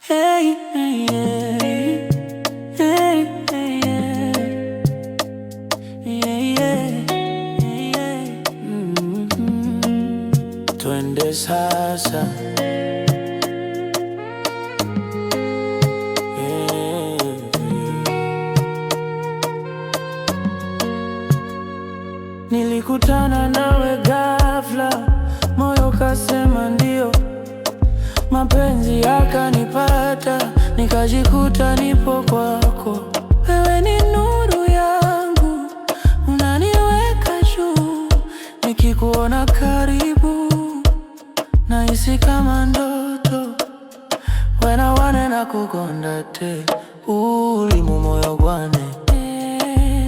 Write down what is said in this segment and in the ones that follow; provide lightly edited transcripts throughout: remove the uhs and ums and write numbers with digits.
Hey, hey, hey, hey, hey, hey, hey, hey. Twende sasa. Nilikutana nawe ghafla, moyo kasema ndio, mapenzi yakanipata, nikajikuta nipo kwako. Wewe ni nuru yangu, unaniweka juu, nikikuona karibu nahisi kama ndoto. Wenawane na kukonda te ulimu moyo gwane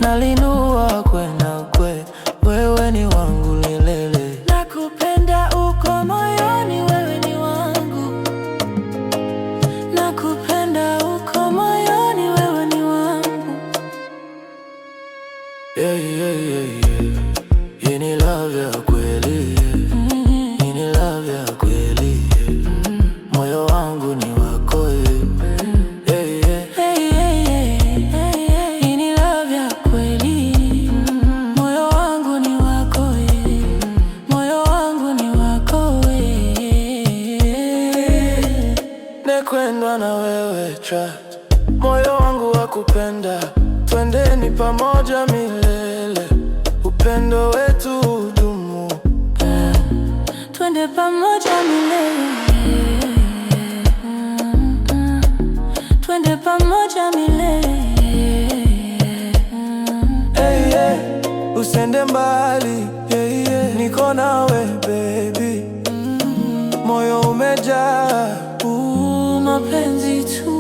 nalinua kwenda kwe. Wewe ni wangu milele, nakupenda uko moyoni. Wewe ni wangu, nakupenda uko moyoni. Wewe ni wangu. Yeah, yeah, yeah, yeah. Hii ni love ya kweli, hii ni love ya kweli. Moyo wangu ni wako, yeah, yeah. Hey, hey, hey, hey. Hii ni love ya kweli, moyo wangu ni wako, moyo wangu ni wako. Nekwendwa na wewe tra, moyo wangu wakupenda, twendeni pamoja milele, upendo wetu udumu. Twende pamoja milele, twende pamoja milele. Hey, yeah. Usende mbali, yeah, yeah. Niko nawe baby, moyo umejaa mapenzi tu.